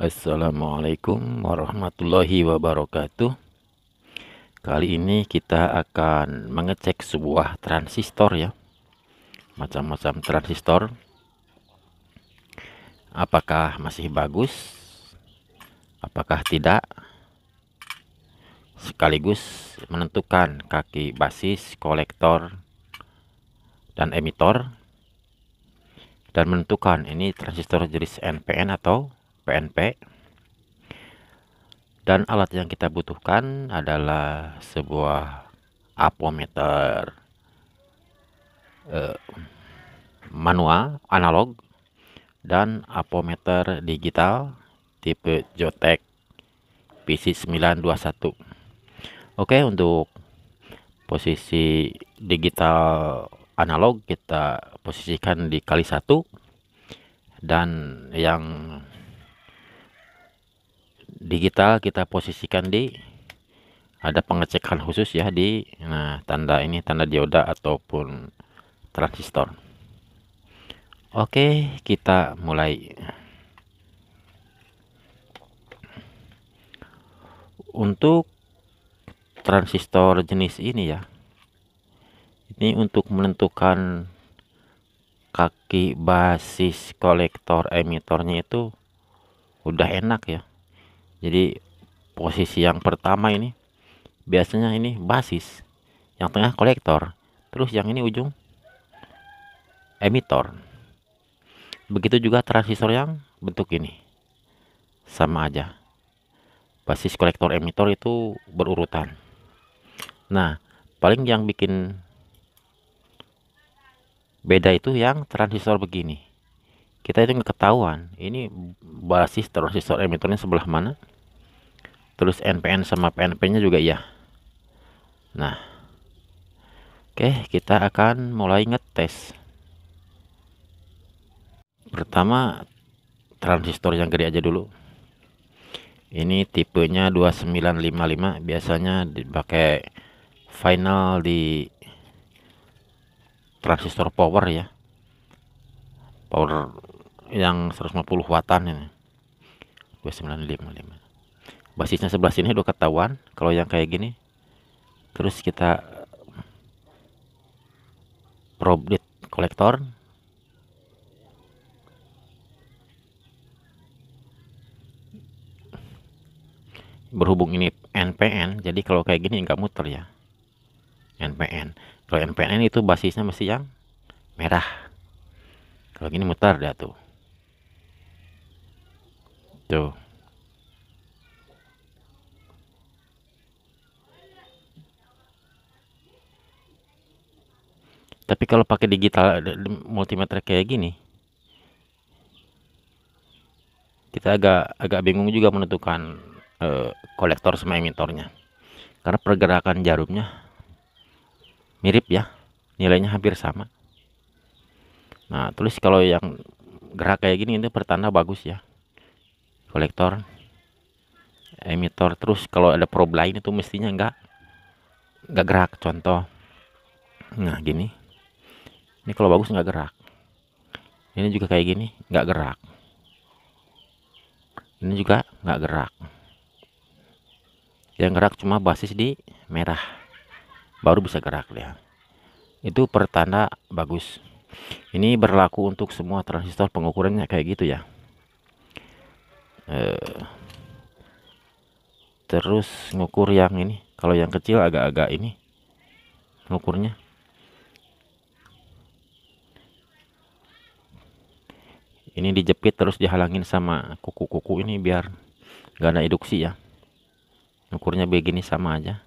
Assalamualaikum warahmatullahi wabarakatuh. Kali ini kita akan mengecek sebuah transistor ya, macam-macam transistor. Apakah masih bagus? Apakah tidak? Sekaligus menentukan kaki basis, kolektor, dan emitor, dan menentukan ini transistor jenis NPN atau PNP. Dan alat yang kita butuhkan adalah sebuah ampometer manual analog dan ampometer digital tipe Jotek PC921. Oke, untuk posisi digital analog kita posisikan di kali 1, dan yang digital kita posisikan di, ada pengecekan khusus ya di tanda ini, tanda dioda ataupun transistor. Oke, kita mulai. Untuk transistor jenis ini ya, ini untuk menentukan kaki basis, kolektor, emitornya itu udah enak ya. Jadi posisi yang pertama ini biasanya ini basis, yang tengah kolektor, terus yang ini ujung emitor. Begitu juga transistor yang bentuk ini, sama aja, basis, kolektor, emitor itu berurutan. Nah, paling yang bikin beda itu yang transistor begini, kita itu nggak ketahuan ini basis transistor emitornya sebelah mana, terus NPN sama PNP nya juga ya. Nah, oke, kita akan mulai ngetes. Pertama, transistor yang gede aja dulu. Ini tipenya 2955, biasanya dipakai final di transistor power ya, power yang 150 wattan ini. 2955 basisnya sebelah sini udah ketahuan kalau yang kayak gini. Terus kita probe kolektor, berhubung ini NPN, jadi kalau kayak gini nggak muter ya. NPN, kalau NPN itu basisnya mesti yang merah, kalau gini muter dah tuh. Tapi kalau pakai digital multimeter kayak gini, kita agak bingung juga menentukan kolektor sama emitornya, karena pergerakan jarumnya mirip ya, nilainya hampir sama. Nah, terus kalau yang gerak kayak gini itu pertanda bagus ya, kolektor, emitor. Terus kalau ada probe lain itu mestinya nggak gerak. Contoh, nah gini, ini kalau bagus nggak gerak. Ini juga kayak gini nggak gerak. Ini juga nggak gerak. Yang gerak cuma basis di merah, baru bisa gerak ya. Itu pertanda bagus. Ini berlaku untuk semua transistor, pengukurannya kayak gitu ya. Terus ngukur yang ini, kalau yang kecil agak-agak ini ngukurnya. Ini dijepit terus dihalangin sama kuku-kuku ini biar gak ada induksi ya. Ukurnya begini sama aja.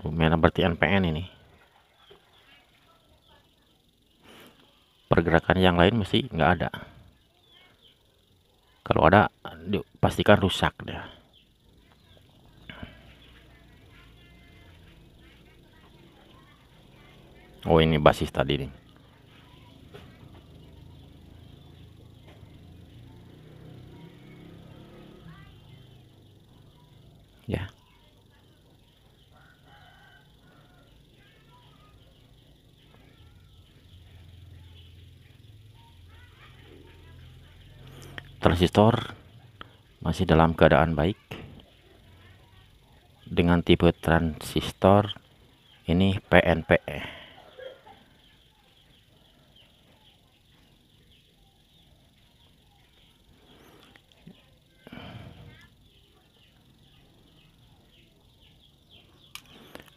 Merah berarti NPN ini. Pergerakan yang lain mesti nggak ada. Kalau ada pastikan rusak deh. Oh, ini basis tadi nih. Ya. transistor masih dalam keadaan baik dengan tipe transistor ini PNP.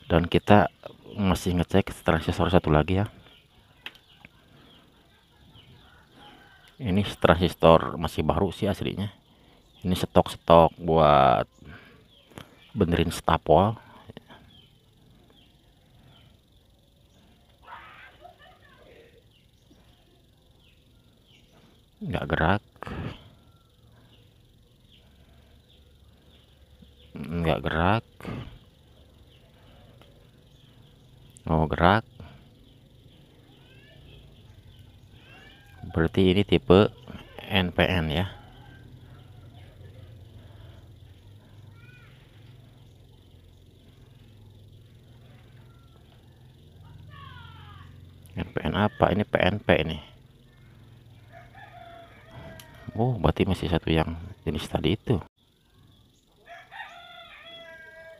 Dan kita masih ngecek transistor satu lagi ya. Ini transistor masih baru sih aslinya. Ini stok buat benerin stapol. Nggak gerak. Nggak gerak. Oh, gerak. Berarti ini tipe NPN ya. NPN apa? Ini PNP ini. Oh, berarti masih satu yang jenis tadi itu.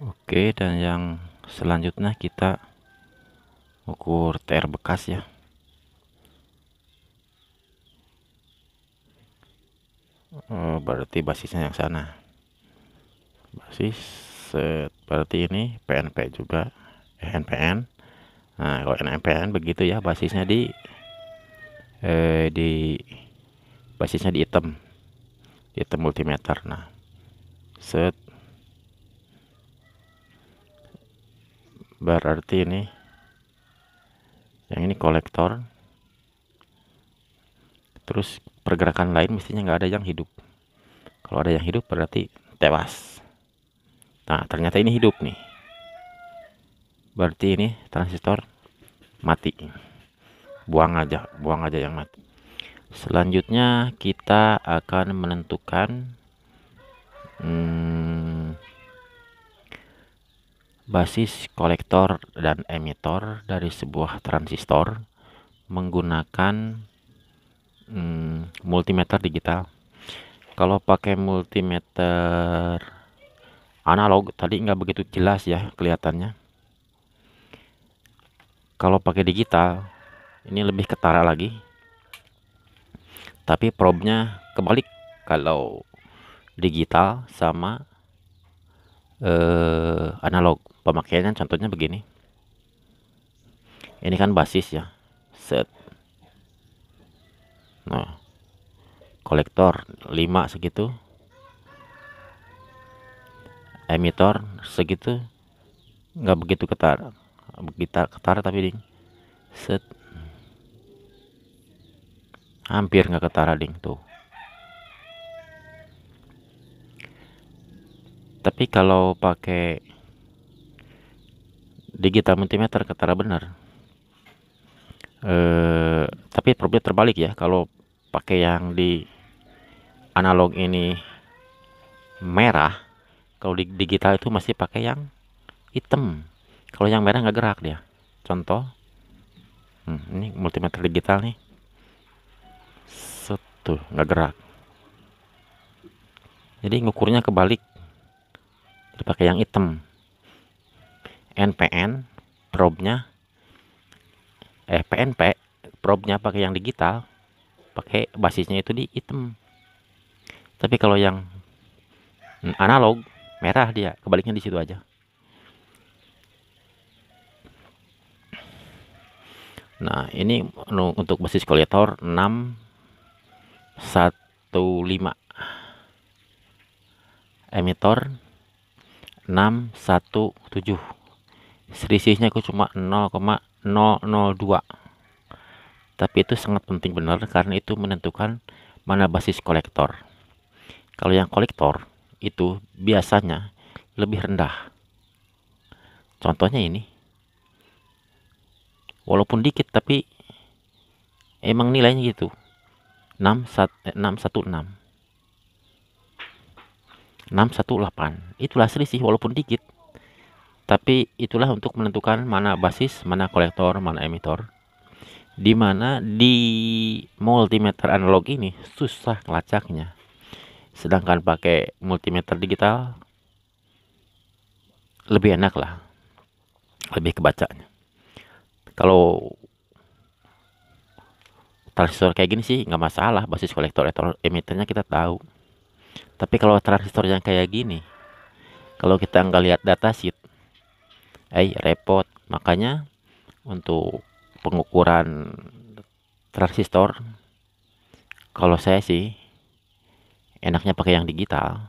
Oke, dan yang selanjutnya kita ukur TR bekas ya. Berarti basisnya yang sana. Basis berarti ini PNP juga, NPN. Nah, kalau NPN begitu ya, basisnya di basisnya di item multimeter. Nah, berarti ini yang ini kolektor. Terus pergerakan lain mestinya nggak ada yang hidup. Kalau ada yang hidup berarti tewas. Nah, ternyata ini hidup nih. Berarti ini transistor mati. Buang aja yang mati. Selanjutnya kita akan menentukan basis kolektor dan emitor dari sebuah transistor menggunakan multimeter digital. Kalau pakai multimeter analog tadi nggak begitu jelas ya kelihatannya. Kalau pakai digital ini lebih ketara lagi, tapi probe-nya kebalik. Kalau digital sama analog, pemakaiannya contohnya begini. Ini kan basis ya, nah kolektor 5 segitu, emitor segitu, nggak begitu ketara, tapi ding hampir nggak ketara ding tuh. Tapi kalau pakai digital multimeter ketara benar. Tapi probe terbalik ya. Kalau pakai yang di analog ini merah, kalau di digital itu masih pakai yang hitam. Kalau yang merah nggak gerak dia. Contoh, ini multimeter digital nih, tuh nggak gerak. Jadi ngukurnya kebalik, dipakai yang hitam. NPN probe-nya PNP probe-nya pakai yang digital, pakai basisnya itu di hitam. Tapi kalau yang analog merah, dia kebaliknya di situ aja. Nah, ini untuk basis kolektor 615, emitor 617, selisihnya cuma 0,002. Tapi itu sangat penting benar, karena itu menentukan mana basis kolektor. Kalau yang kolektor itu biasanya lebih rendah. Contohnya ini, walaupun dikit tapi emang nilainya gitu, 616, 618. Itulah selisih walaupun dikit, tapi itulah untuk menentukan mana basis, mana kolektor, mana emitor. Dimana di multimeter analog ini susah ngelacaknya. Sedangkan pakai multimeter digital lebih enak lah, lebih kebacanya. Kalau transistor kayak gini sih nggak masalah, basis kolektor emitternya kita tahu. Tapi kalau transistor yang kayak gini, kalau kita nggak lihat datasheet, repot. Makanya untuk pengukuran transistor, kalau saya sih enaknya pakai yang digital.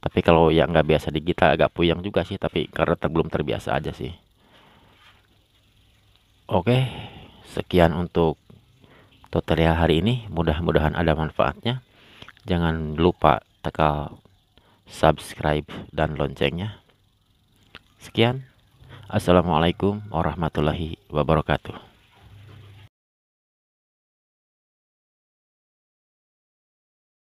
Tapi kalau yang nggak biasa digital agak puyeng juga sih, tapi karena belum terbiasa aja sih. Oke, sekian untuk tutorial hari ini. Mudah-mudahan ada manfaatnya. Jangan lupa tekan subscribe dan loncengnya. Sekian. Assalamualaikum warahmatullahi wabarakatuh.